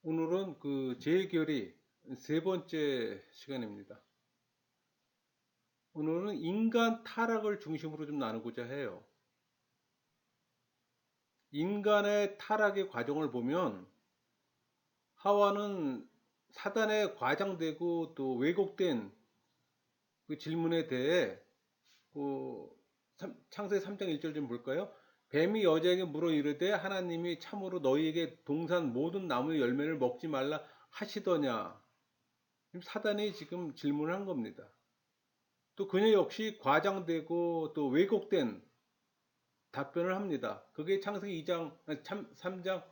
오늘은 재결의 세 번째 시간입니다. 오늘은 인간 타락을 중심으로 좀 나누고자 해요. 인간의 타락의 과정을 보면 하와는 사단에 과장되고 또 왜곡된 그 질문에 대해 그 창세기 3장 1절 좀 볼까요? 뱀이 여자에게 물어 이르되 하나님이 참으로 너희에게 동산 모든 나무의 열매를 먹지 말라 하시더냐. 사단이 지금 질문을 한 겁니다. 또 그녀 역시 과장되고 또 왜곡된 답변을 합니다. 그게 창세기 3장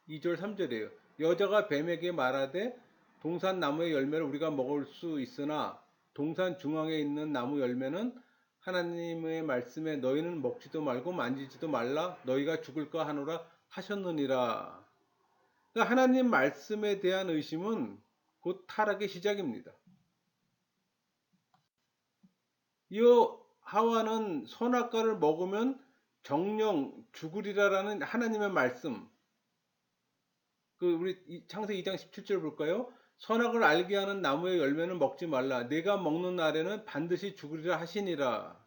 2절 3절이에요. 여자가 뱀에게 말하되 동산 나무의 열매를 우리가 먹을 수 있으나 동산 중앙에 있는 나무 열매는 하나님의 말씀에 너희는 먹지도 말고 만지지도 말라 너희가 죽을까 하노라 하셨느니라. 그러니까 하나님 말씀에 대한 의심은 곧 타락의 시작입니다. 이 하와는 선악과를 먹으면 정령 죽으리라라는 하나님의 말씀. 우리 창세기 2장 17절 볼까요? 선악을 알게 하는 나무의 열매는 먹지 말라. 내가 먹는 날에는 반드시 죽으리라 하시니라.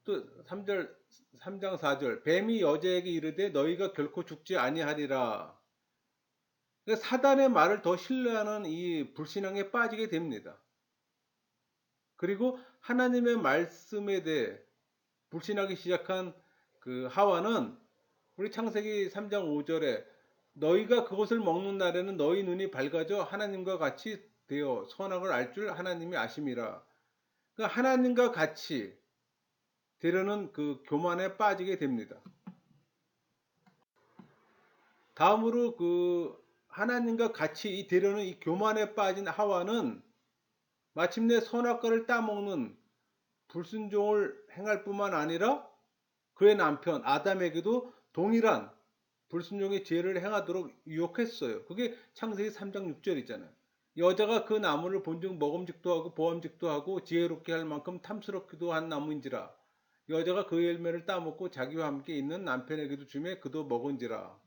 또 3장 4절. 뱀이 여자에게 이르되 너희가 결코 죽지 아니하리라. 그러니까 사단의 말을 더 신뢰하는 이 불신앙에 빠지게 됩니다. 그리고 하나님의 말씀에 대해 불신하기 시작한 그 하와는 우리 창세기 3장 5절에 너희가 그것을 먹는 날에는 너희 눈이 밝아져 하나님과 같이 되어 선악을 알 줄 하나님이 아심이라. 그러니까 하나님과 같이 되려는 그 교만에 빠지게 됩니다. 다음으로 하나님과 같이 되려는 이 교만에 빠진 하와는 마침내 선악과를 따먹는 불순종을 행할 뿐만 아니라 그의 남편 아담에게도 동일한 불순종의 죄를 행하도록 유혹했어요. 그게 창세기 3장 6절이잖아요. 여자가 그 나무를 본즉 먹음직도 하고 보암직도 하고 지혜롭게 할 만큼 탐스럽기도 한 나무인지라. 여자가 그 열매를 따먹고 자기와 함께 있는 남편에게도 주매 그도 먹은지라.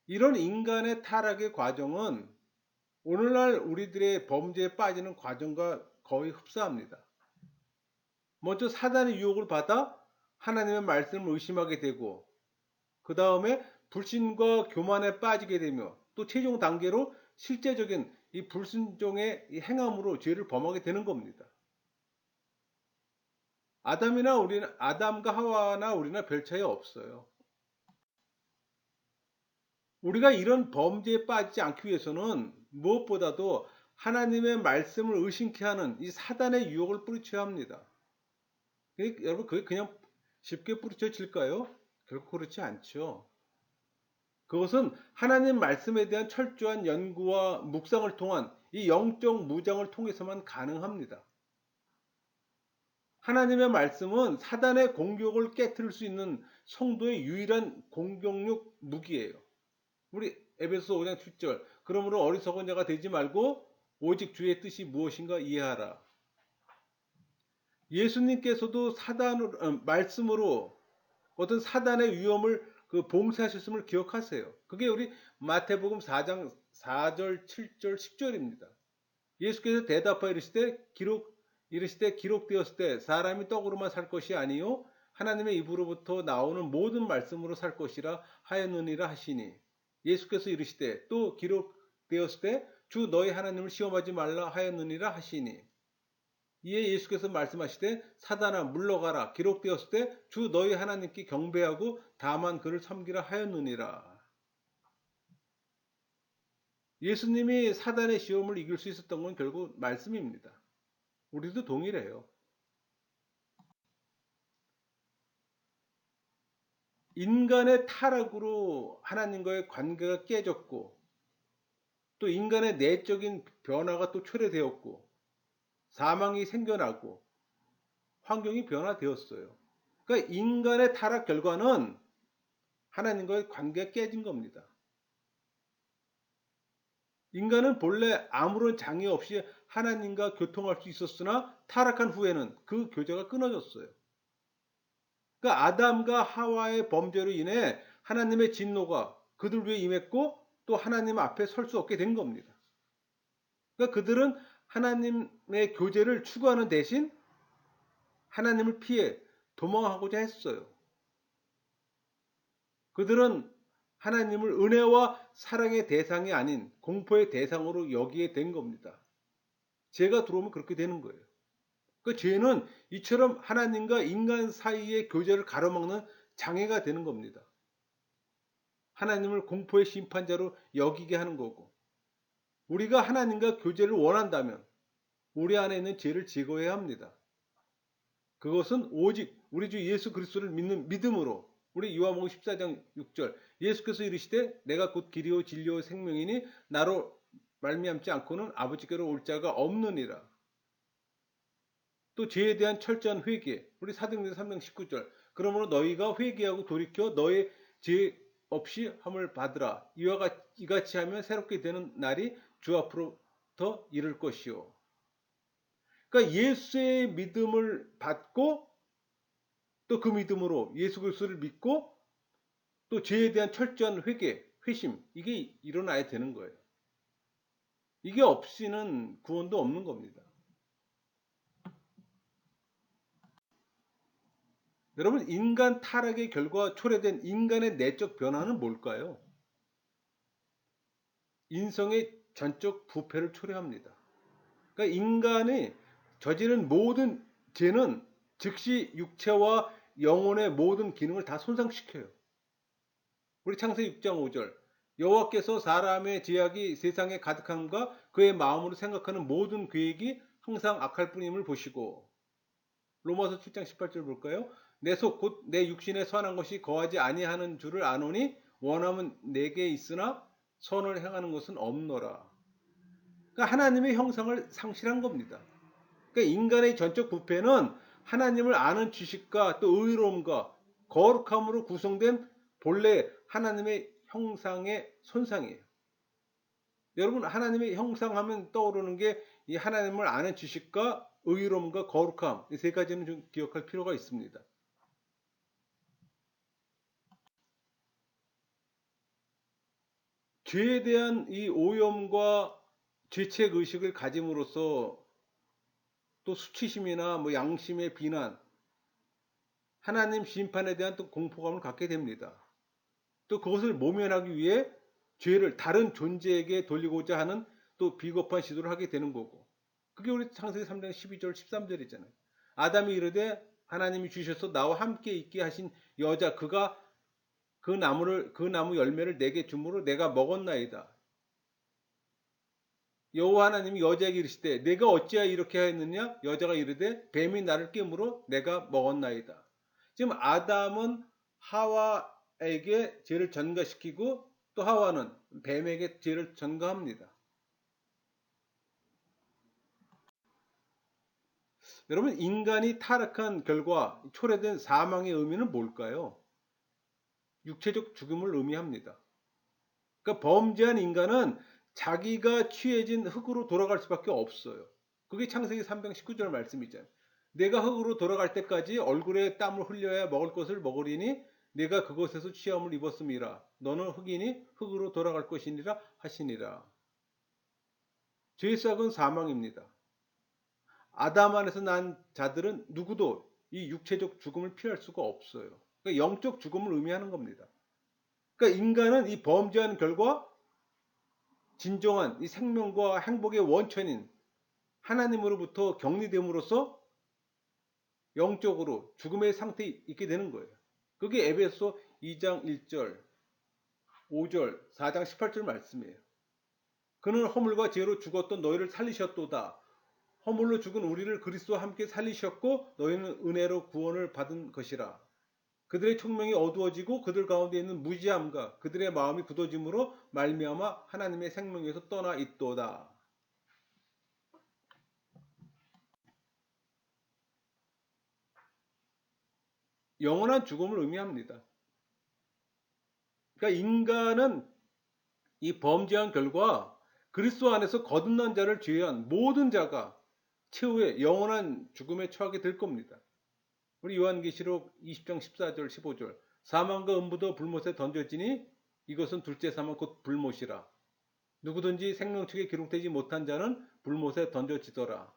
이런 인간의 타락의 과정은 오늘날 우리들의 범죄에 빠지는 과정과 거의 흡사합니다. 먼저 사단의 유혹을 받아 하나님의 말씀을 의심하게 되고 그 다음에 불신과 교만에 빠지게 되며 또 최종 단계로 실제적인 이 불순종의 이 행함으로 죄를 범하게 되는 겁니다. 아담과 하와나 우리나 별 차이 없어요. 우리가 이런 범죄에 빠지지 않기 위해서는 무엇보다도 하나님의 말씀을 의심케 하는 이 사단의 유혹을 뿌리쳐야 합니다. 여러분 그게 그냥 쉽게 뿌리쳐질까요? 결코 그렇지 않죠. 그것은 하나님 말씀에 대한 철저한 연구와 묵상을 통한 이 영적 무장을 통해서만 가능합니다. 하나님의 말씀은 사단의 공격을 깨뜨릴 수 있는 성도의 유일한 공격력 무기예요. 우리 에베소 5장 7절. 그러므로 어리석은 자가 되지 말고 오직 주의 뜻이 무엇인가 이해하라. 예수님께서도 말씀으로 어떤 사단의 위험을 봉쇄하셨음을 기억하세요. 그게 우리 마태복음 4장 4절, 7절, 10절입니다. 예수께서 대답하여 이르시되 기록되었을 때 사람이 떡으로만 살 것이 아니요 하나님의 입으로부터 나오는 모든 말씀으로 살 것이라 하였느니라 하시니 예수께서 이르시되 또 기록되었을 때 주 너희 하나님을 시험하지 말라 하였느니라 하시니 이에 예수께서 말씀하시되 사단아 물러가라 기록되었을 때 주 너희 하나님께 경배하고 다만 그를 섬기라 하였느니라. 예수님이 사단의 시험을 이길 수 있었던 건 결국 말씀입니다. 우리도 동일해요. 인간의 타락으로 하나님과의 관계가 깨졌고 또 인간의 내적인 변화가 또 초래되었고 사망이 생겨나고 환경이 변화되었어요. 그러니까 인간의 타락 결과는 하나님과의 관계가 깨진 겁니다. 인간은 본래 아무런 장애 없이 하나님과 교통할 수 있었으나 타락한 후에는 그 교제가 끊어졌어요. 그러니까 아담과 하와의 범죄로 인해 하나님의 진노가 그들 위에 임했고 또 하나님 앞에 설 수 없게 된 겁니다. 그러니까 그들은 하나님의 교제를 추구하는 대신 하나님을 피해 도망하고자 했어요. 그들은 하나님을 은혜와 사랑의 대상이 아닌 공포의 대상으로 여기게 된 겁니다. 죄가 들어오면 그렇게 되는 거예요. 그 죄는 이처럼 하나님과 인간 사이의 교제를 가로막는 장애가 되는 겁니다. 하나님을 공포의 심판자로 여기게 하는 거고, 우리가 하나님과 교제를 원한다면 우리 안에 있는 죄를 제거해야 합니다. 그것은 오직 우리 주 예수 그리스도를 믿는 믿음으로, 우리 요한복음 14장 6절, 예수께서 이르시되 내가 곧 길이요 진리요 생명이니 나로 말미암지 않고는 아버지께로 올 자가 없느니라. 또 죄에 대한 철저한 회개, 우리 사도행전 3장 19절, 그러므로 너희가 회개하고 돌이켜 너의 죄 없이 함을 받으라. 이같이 하면 새롭게 되는 날이 주 앞으로부터 이를 것이요. 그러니까 예수의 믿음을 받고 또 그 믿음으로 예수 그리스도를 믿고 또 죄에 대한 철저한 회개, 회심, 이게 일어나야 되는 거예요. 이게 없이는 구원도 없는 겁니다. 여러분, 인간 타락의 결과 초래된 인간의 내적 변화는 뭘까요? 인성의 전적 부패를 초래합니다. 그러니까 인간이 저지른 모든 죄는 즉시 육체와 영혼의 모든 기능을 다 손상시켜요. 우리 창세기 6장 5절, 여호와께서 사람의 죄악이 세상에 가득함과 그의 마음으로 생각하는 모든 계획이 항상 악할 뿐임을 보시고, 로마서 7장 18절 볼까요? 내 속 곧 내 육신에 선한 것이 거하지 아니하는 줄을 아노니 원함은 내게 있으나 선을 행하는 것은 없노라. 그러니까 하나님의 형상을 상실한 겁니다. 그러니까 인간의 전적 부패는 하나님을 아는 지식과 또 의로움과 거룩함으로 구성된 본래 하나님의 형상의 손상이에요. 여러분, 하나님의 형상하면 떠오르는 게 이 하나님을 아는 지식과 의로움과 거룩함, 이 세 가지는 좀 기억할 필요가 있습니다. 죄에 대한 이 오염과 죄책 의식을 가짐으로써 또 수치심이나 뭐 양심의 비난, 하나님 심판에 대한 또 공포감을 갖게 됩니다. 또 그것을 모면하기 위해 죄를 다른 존재에게 돌리고자 하는 또 비겁한 시도를 하게 되는 거고, 그게 우리 창세기 3장 12절 13절이잖아요. 아담이 이르되 하나님이 주셔서 나와 함께 있게 하신 여자 그가 그 나무 열매를 내게 주므로 내가 먹었나이다. 여호와 하나님이 여자에게 이르시되 내가 어찌하여 이렇게 하였느냐? 여자가 이르되 뱀이 나를 깨물어 내가 먹었나이다. 지금 아담은 하와에게 죄를 전가시키고 또 하와는 뱀에게 죄를 전가합니다. 여러분, 인간이 타락한 결과 초래된 사망의 의미는 뭘까요? 육체적 죽음을 의미합니다. 그러니까 범죄한 인간은 자기가 취해진 흙으로 돌아갈 수밖에 없어요. 그게 창세기 319절 말씀이잖아요. 내가 흙으로 돌아갈 때까지 얼굴에 땀을 흘려야 먹을 것을 먹으리니 내가 그곳에서 취함을 입었음이라. 너는 흙이니 흙으로 돌아갈 것이니라 하시니라. 죄의 싹은 사망입니다. 아담 안에서 난 자들은 누구도 이 육체적 죽음을 피할 수가 없어요. 그러니까 영적 죽음을 의미하는 겁니다. 그러니까 인간은 이 범죄한 결과 진정한 이 생명과 행복의 원천인 하나님으로부터 격리됨으로써 영적으로 죽음의 상태에 있게 되는 거예요. 그게 에베소 2장 1절, 5절, 4장 18절 말씀이에요. 그는 허물과 죄로 죽었던 너희를 살리셨도다. 허물로 죽은 우리를 그리스도와 함께 살리셨고 너희는 은혜로 구원을 받은 것이라. 그들의 총명이 어두워지고 그들 가운데 있는 무지함과 그들의 마음이 굳어짐으로 말미암아 하나님의 생명에서 떠나 있도다. 영원한 죽음을 의미합니다. 그러니까 인간은 이 범죄한 결과 그리스도 안에서 거듭난 자를 제외한 모든 자가 최후의 영원한 죽음에 처하게 될 겁니다. 우리 요한계시록 20장 14절 15절, 사망과 음부도 불못에 던져지니 이것은 둘째 사망 곧 불못이라. 누구든지 생명책에 기록되지 못한 자는 불못에 던져지더라.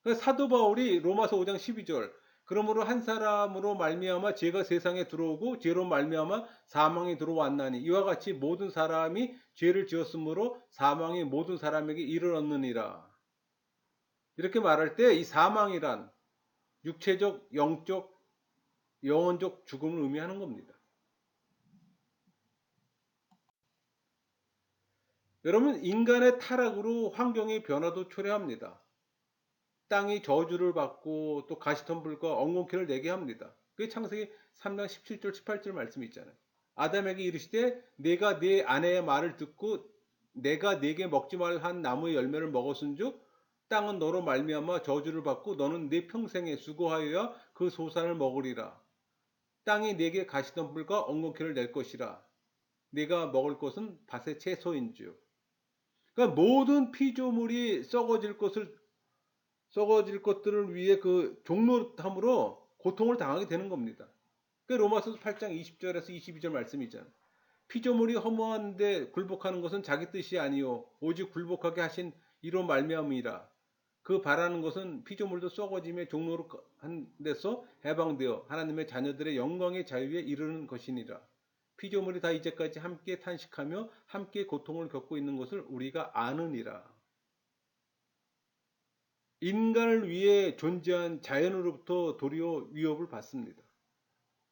그러니까 사도 바울이 로마서 5장 12절 그러므로 한 사람으로 말미암아 죄가 세상에 들어오고 죄로 말미암아 사망이 들어왔나니 이와 같이 모든 사람이 죄를 지었으므로 사망이 모든 사람에게 이르렀느니라. 이렇게 말할 때 이 사망이란 육체적, 영적, 영혼적 죽음을 의미하는 겁니다. 여러분, 인간의 타락으로 환경의 변화도 초래합니다. 땅이 저주를 받고 또 가시덤불과 엉겅퀴를 내게 합니다. 그게 창세기 3장 17절 18절 말씀이 있잖아요. 아담에게 이르시되 내가 네 아내의 말을 듣고 내가 네게 먹지 말 한 나무의 열매를 먹었은즉 땅은 너로 말미암아 저주를 받고 너는 네 평생에 수고하여야 그 소산을 먹으리라. 땅이 네게 가시덤불과 엉겅퀴를 낼 것이라. 네가 먹을 것은 밭의 채소인즉. 그러니까 모든 피조물이 썩어질 것들을 위해 그 종노릇함으로 고통을 당하게 되는 겁니다. 그 로마서 8장 20절에서 22절 말씀이 있잖아요. 피조물이 허무한데 굴복하는 것은 자기 뜻이 아니요 오직 굴복하게 하신 이로 말미암이라. 그 바라는 것은 피조물도 썩어짐에 종노릇한 데서 해방되어 하나님의 자녀들의 영광의 자유에 이르는 것이니라. 피조물이 다 이제까지 함께 탄식하며 함께 고통을 겪고 있는 것을 우리가 아느니라. 인간을 위해 존재한 자연으로부터 도리어 위협을 받습니다.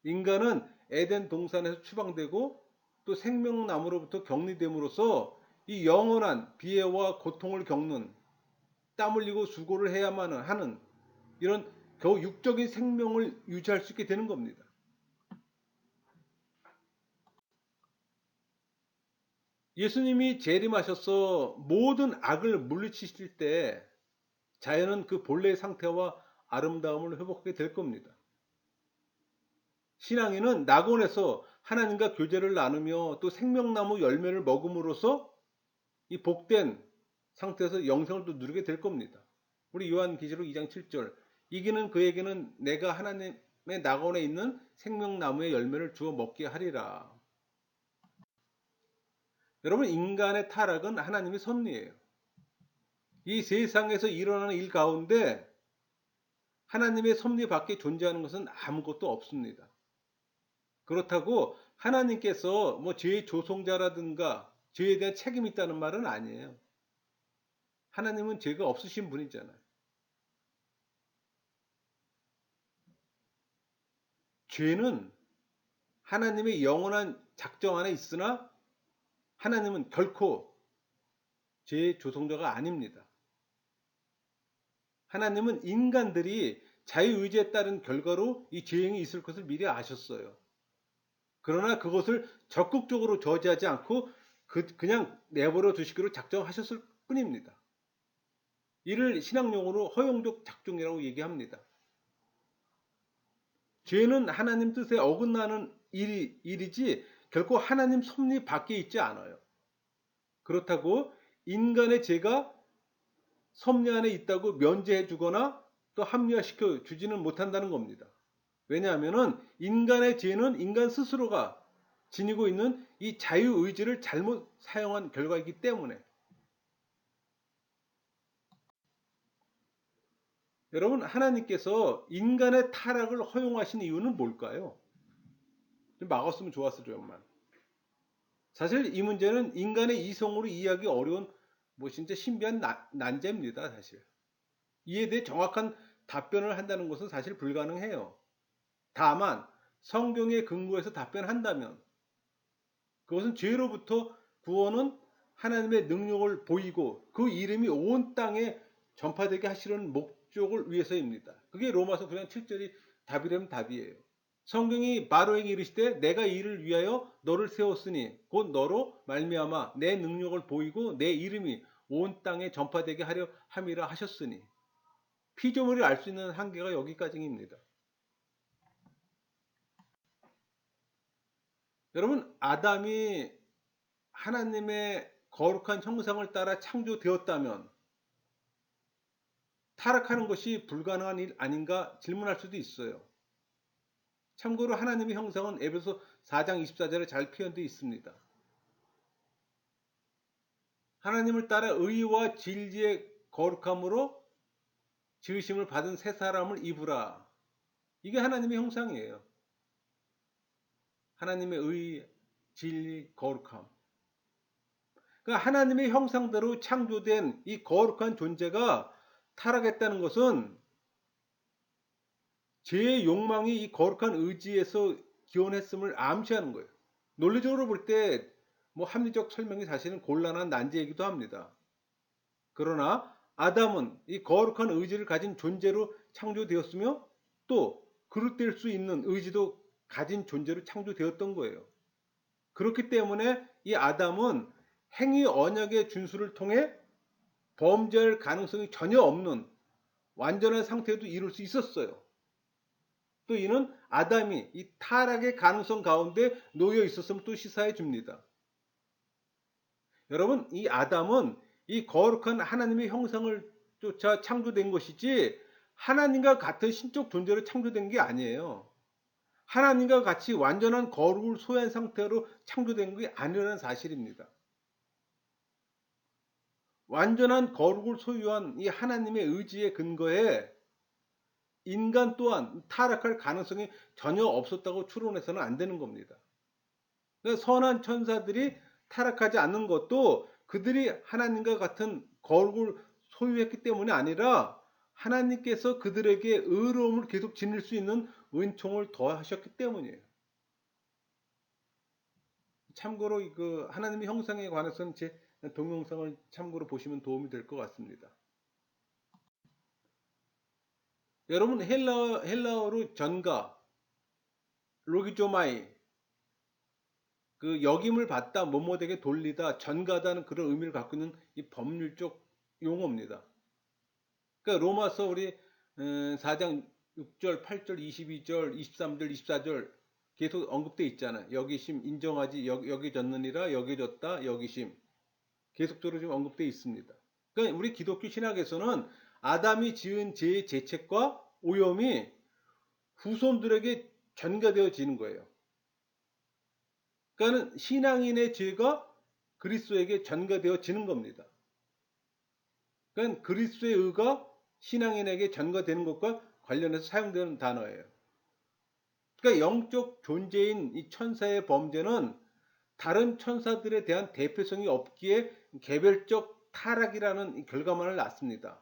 인간은 에덴 동산에서 추방되고 또 생명나무로부터 격리됨으로써 이 영원한 비애와 고통을 겪는 땀 흘리고 수고를 해야만 하는 이런 겨우 육적인 생명을 유지할 수 있게 되는 겁니다. 예수님이 재림하셔서 모든 악을 물리치실 때 자연은 그 본래의 상태와 아름다움을 회복하게 될 겁니다. 신앙인은 낙원에서 하나님과 교제를 나누며 또 생명나무 열매를 먹음으로써 이 복된 상태에서 영생을 또 누리게 될 겁니다. 우리 요한계시록 2장 7절 이기는 그에게는 내가 하나님의 낙원에 있는 생명나무의 열매를 주어 먹게 하리라. 여러분, 인간의 타락은 하나님의 섭리예요. 이 세상에서 일어나는 일 가운데 하나님의 섭리 밖에 존재하는 것은 아무것도 없습니다. 그렇다고 하나님께서 뭐 죄의 조성자라든가 죄에 대한 책임이 있다는 말은 아니에요. 하나님은 죄가 없으신 분이잖아요. 죄는 하나님의 영원한 작정 안에 있으나 하나님은 결코 죄의 조성자가 아닙니다. 하나님은 인간들이 자유의지에 따른 결과로 이 죄행이 있을 것을 미리 아셨어요. 그러나 그것을 적극적으로 저지하지 않고 그냥 내버려 두시기로 작정하셨을 뿐입니다. 이를 신학용어로 허용적 작정이라고 얘기합니다. 죄는 하나님 뜻에 어긋나는 일이지 결코 하나님 섭리 밖에 있지 않아요. 그렇다고 인간의 죄가 섭리 안에 있다고 면제해 주거나 또 합리화시켜 주지는 못한다는 겁니다. 왜냐하면 인간의 죄는 인간 스스로가 지니고 있는 이 자유의지를 잘못 사용한 결과이기 때문에. 여러분, 하나님께서 인간의 타락을 허용하신 이유는 뭘까요? 좀 막았으면 좋았을 점만. 사실 이 문제는 인간의 이성으로 이해하기 어려운 뭐 진짜 신비한 난제입니다, 사실. 이에 대해 정확한 답변을 한다는 것은 사실 불가능해요. 다만 성경에 근거해서 답변한다면 그것은 죄로부터 구원은 하나님의 능력을 보이고 그 이름이 온 땅에 전파되게 하시려는 목적을 위해서입니다. 그게 로마서 9장 7절이 답이라면 답이에요. 성경이 바로에게 이르시되 내가 이를 위하여 너를 세웠으니 곧 너로 말미암아 내 능력을 보이고 내 이름이 온 땅에 전파되게 하려 함이라 하셨으니 피조물이 알 수 있는 한계가 여기까지입니다. 여러분, 아담이 하나님의 거룩한 형상을 따라 창조되었다면 타락하는 것이 불가능한 일 아닌가 질문할 수도 있어요. 참고로 하나님의 형상은 에베소 4장 24절에 잘 표현되어 있습니다. 하나님을 따라 의와 진리의 거룩함으로 지으심을 받은 새 사람을 입으라. 이게 하나님의 형상이에요. 하나님의 의, 진리, 거룩함. 그러니까 하나님의 형상대로 창조된 이 거룩한 존재가 타락했다는 것은 죄의 욕망이 이 거룩한 의지에서 기원했음을 암시하는 거예요. 논리적으로 볼 때 뭐 합리적 설명이 사실은 곤란한 난제이기도 합니다. 그러나 아담은 이 거룩한 의지를 가진 존재로 창조되었으며 또 그릇될 수 있는 의지도 가진 존재로 창조되었던 거예요. 그렇기 때문에 이 아담은 행위 언약의 준수를 통해 범죄할 가능성이 전혀 없는 완전한 상태도 이룰 수 있었어요. 또 이는 아담이 이 타락의 가능성 가운데 놓여 있었음을 또 시사해 줍니다. 여러분, 이 아담은 이 거룩한 하나님의 형상을 쫓아 창조된 것이지 하나님과 같은 신적 존재로 창조된 게 아니에요. 하나님과 같이 완전한 거룩을 소유한 상태로 창조된 게 아니라는 사실입니다. 완전한 거룩을 소유한 이 하나님의 의지에 근거해 인간 또한 타락할 가능성이 전혀 없었다고 추론해서는 안 되는 겁니다. 그러니까 선한 천사들이 타락하지 않는 것도 그들이 하나님과 같은 거룩을 소유했기 때문이 아니라 하나님께서 그들에게 의로움을 계속 지닐 수 있는 은총을 더하셨기 때문이에요. 참고로 그 하나님의 형상에 관해서는 제 동영상을 참고로 보시면 도움이 될 것 같습니다. 여러분, 헬라어로 전가, 로기조마이, 그 역임을 받다, 뭐뭐에게 돌리다, 전가다는 그런 의미를 갖고 있는 이 법률적 용어입니다. 그러니까 로마서 우리 4장 6절, 8절, 22절, 23절, 24절 계속 언급되어 있잖아요. 여기심, 인정하지, 여기졌느니라, 여기졌다, 여기심. 계속적으로 지금 언급되어 있습니다. 그러니까 우리 기독교 신학에서는 아담이 지은 죄의 죄책과 오염이 후손들에게 전가되어지는 거예요. 그러니까 신앙인의 죄가 그리스도에게 전가되어지는 겁니다. 그러니까 그리스도의 의가 신앙인에게 전가되는 것과 관련해서 사용되는 단어예요. 그러니까 영적 존재인 이 천사의 범죄는 다른 천사들에 대한 대표성이 없기에 개별적 타락이라는 결과만을 낳습니다.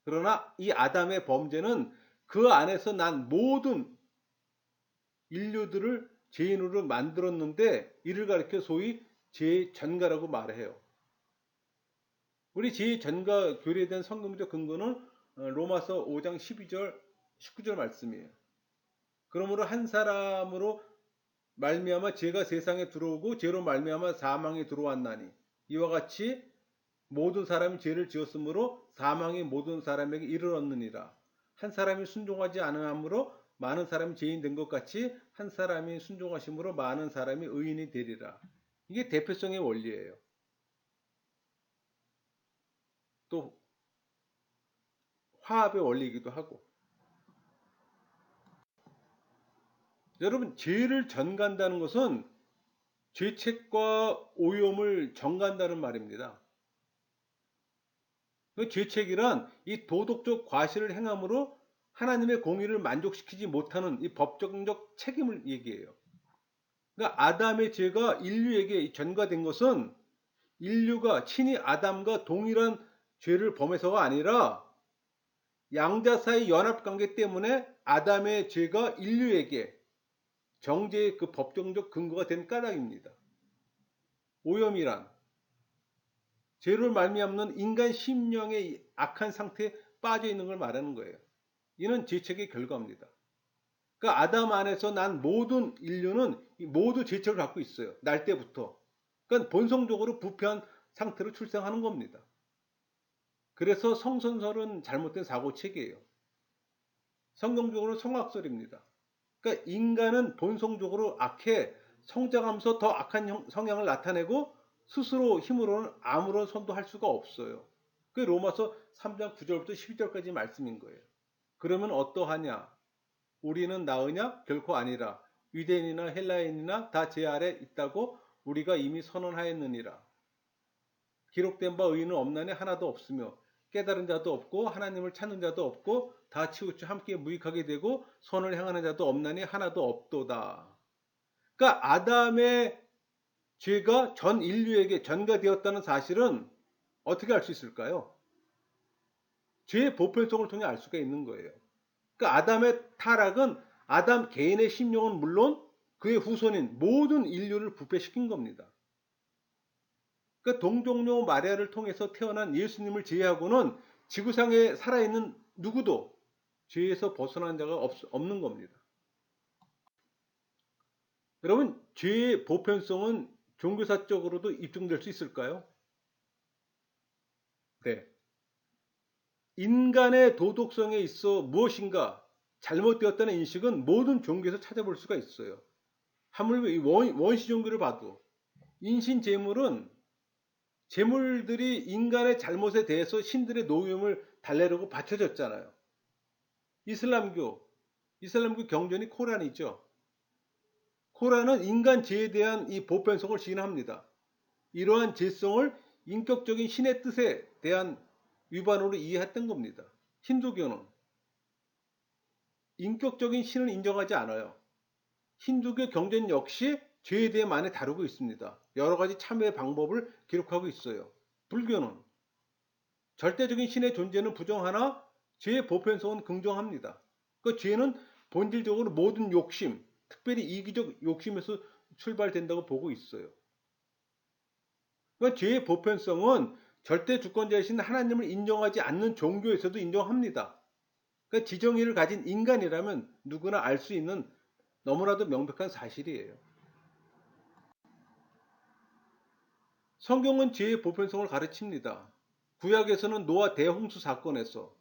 그러나 이 아담의 범죄는 그 안에서 난 모든 인류들을 죄인으로 만들었는데 이를 가리켜 소위 죄의 전가라고 말해요. 우리 죄의 전가 교리에 대한 성경적 근거는 로마서 5장 12절 19절 말씀이에요. 그러므로 한 사람으로 말미암아 죄가 세상에 들어오고 죄로 말미암아 사망이 들어왔나니 이와 같이 모든 사람이 죄를 지었으므로 사망이 모든 사람에게 이르렀느니라. 한 사람이 순종하지 않음으로 많은 사람이 죄인 된 것 같이 한 사람이 순종하심으로 많은 사람이 의인이 되리라. 이게 대표성의 원리예요. 또 화합의 원리이기도 하고. 여러분, 죄를 전간다는 것은 죄책과 오염을 정간다는 말입니다. 그 죄책이란 이 도덕적 과실을 행함으로 하나님의 공의를 만족시키지 못하는 이 법정적 책임을 얘기해요. 그러니까 아담의 죄가 인류에게 전가된 것은 인류가 친히 아담과 동일한 죄를 범해서가 아니라 양자 사이 연합관계 때문에 아담의 죄가 인류에게 정죄의 그 법정적 근거가 된 까닭입니다. 오염이란 죄를 말미암는 인간 심령의 악한 상태에 빠져 있는 걸 말하는 거예요. 이는 죄책의 결과입니다. 그러니까 아담 안에서 난 모든 인류는 모두 죄책을 갖고 있어요. 날 때부터. 그러니까 본성적으로 부패한 상태로 출생하는 겁니다. 그래서 성선설은 잘못된 사고체계예요. 성경적으로 성악설입니다. 그러니까 인간은 본성적으로 악해 성장하면서 더 악한 성향을 나타내고 스스로 힘으로는 아무런 선도 할 수가 없어요. 그게 로마서 3장 9절부터 12절까지 말씀인 거예요. 그러면 어떠하냐? 우리는 나으냐? 결코 아니라. 유대인이나 헬라인이나 다 제 아래 있다고 우리가 이미 선언하였느니라. 기록된 바 의인은 없나니 하나도 없으며 깨달은 자도 없고 하나님을 찾는 자도 없고 다 치우쳐 함께 무익하게 되고 선을 행하는 자도 없나니 하나도 없도다. 그러니까 아담의 죄가 전 인류에게 전가되었다는 사실은 어떻게 알 수 있을까요? 죄의 보편성을 통해 알 수가 있는 거예요. 그러니까 아담의 타락은 아담 개인의 심령은 물론 그의 후손인 모든 인류를 부패시킨 겁니다. 그러니까 동정녀 마리아를 통해서 태어난 예수님을 제외하고는 지구상에 살아있는 누구도 죄에서 벗어난 자가 없는 겁니다. 여러분, 죄의 보편성은 종교사적으로도 입증될 수 있을까요? 네. 인간의 도덕성에 있어 무엇인가 잘못되었다는 인식은 모든 종교에서 찾아볼 수가 있어요. 하물며 원시 종교를 봐도 인신제물은 제물들이 인간의 잘못에 대해서 신들의 노임을 달래려고 바쳐졌잖아요. 이슬람교 경전이 코란이죠. 코란은 인간 죄에 대한 이 보편성을 시인합니다. 이러한 죄성을 인격적인 신의 뜻에 대한 위반으로 이해했던 겁니다. 힌두교는 인격적인 신을 인정하지 않아요. 힌두교 경전 역시 죄에 대해 많이 다루고 있습니다. 여러 가지 참회의 방법을 기록하고 있어요. 불교는 절대적인 신의 존재는 부정하나 죄의 보편성은 긍정합니다. 그 죄는 본질적으로 모든 욕심, 특별히 이기적 욕심에서 출발된다고 보고 있어요. 그러니까 죄의 보편성은 절대 주권자이신 하나님을 인정하지 않는 종교에서도 인정합니다. 그러니까 지정의를 가진 인간이라면 누구나 알 수 있는 너무나도 명백한 사실이에요. 성경은 죄의 보편성을 가르칩니다. 구약에서는 노아 대홍수 사건에서,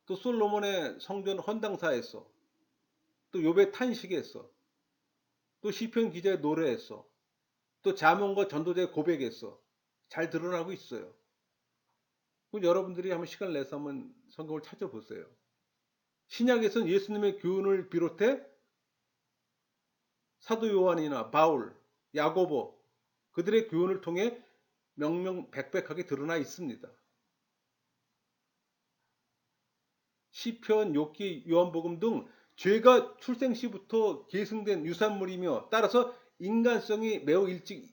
또 솔로몬의 성전 헌당사에서, 또 욥의 탄식에서, 또 시편 기자의 노래에서, 또 자문과 전도자의 고백에서 잘 드러나고 있어요. 여러분들이 한번 시간 내서 한번 성경을 찾아보세요. 신약에서는 예수님의 교훈을 비롯해 사도 요한이나 바울, 야고보 그들의 교훈을 통해 명명백백하게 드러나 있습니다. 시편, 욥기, 요한복음 등 죄가 출생 시부터 계승된 유산물이며 따라서 인간성이 매우 일찍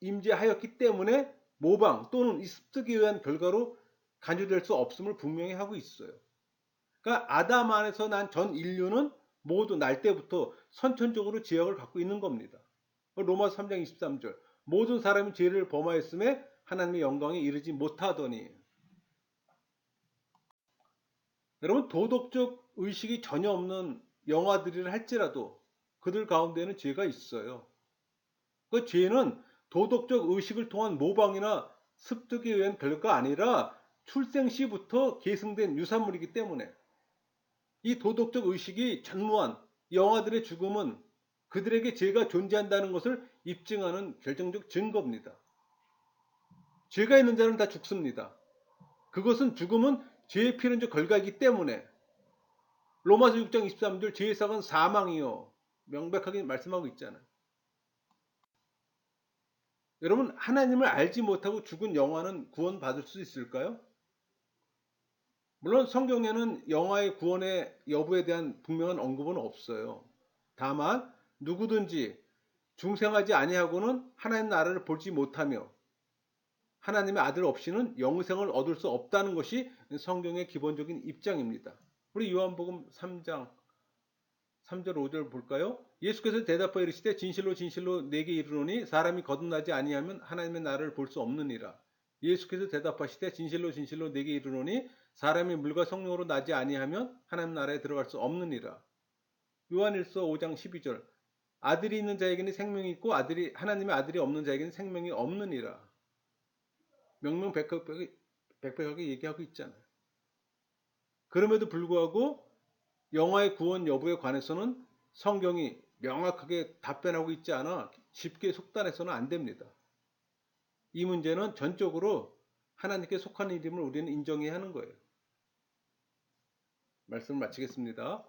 임재하였기 때문에 모방 또는 이 습득에 의한 결과로 간주될 수 없음을 분명히 하고 있어요. 그러니까 아담 안에서 난 전 인류는 모두 날 때부터 선천적으로 죄악을 갖고 있는 겁니다. 로마서 3장 23절 모든 사람이 죄를 범하였음에 하나님의 영광에 이르지 못하더니. 여러분, 도덕적 의식이 전혀 없는 영화들이라 할지라도 그들 가운데는 죄가 있어요. 그 죄는 도덕적 의식을 통한 모방이나 습득에 의한 결과가 아니라 출생 시부터 계승된 유산물이기 때문에 이 도덕적 의식이 전무한 영아들의 죽음은 그들에게 죄가 존재한다는 것을 입증하는 결정적 증거입니다. 죄가 있는 자는 다 죽습니다. 그것은 죽음은 죄의 필연적 결과이기 때문에 로마서 6장 23절 죄의 삭은 사망이요 명백하게 말씀하고 있잖아요. 여러분, 하나님을 알지 못하고 죽은 영혼은 구원받을 수 있을까요? 물론 성경에는 영혼의 구원의 여부에 대한 분명한 언급은 없어요. 다만 누구든지 중생하지 아니하고는 하나님 나라를 보지 못하며 하나님의 아들 없이는 영생을 얻을 수 없다는 것이 성경의 기본적인 입장입니다. 우리 요한복음 3장 3절 5절 볼까요? 예수께서 대답하여 이르시되 진실로 진실로 내게 이르노니 사람이 거듭나지 아니하면 하나님의 나라를 볼 수 없느니라. 예수께서 대답하시되 진실로 진실로 내게 이르노니 사람이 물과 성령으로 나지 아니하면 하나님 나라에 들어갈 수 없느니라. 요한일서 5장 12절 아들이 있는 자에게는 생명이 있고 하나님의 아들이 없는 자에게는 생명이 없느니라. 명명백백하게 얘기하고 있잖아요. 그럼에도 불구하고 영화의 구원 여부에 관해서는 성경이 명확하게 답변하고 있지 않아 쉽게 속단해서는 안 됩니다. 이 문제는 전적으로 하나님께 속한 일임을 우리는 인정해야 하는 거예요. 말씀을 마치겠습니다.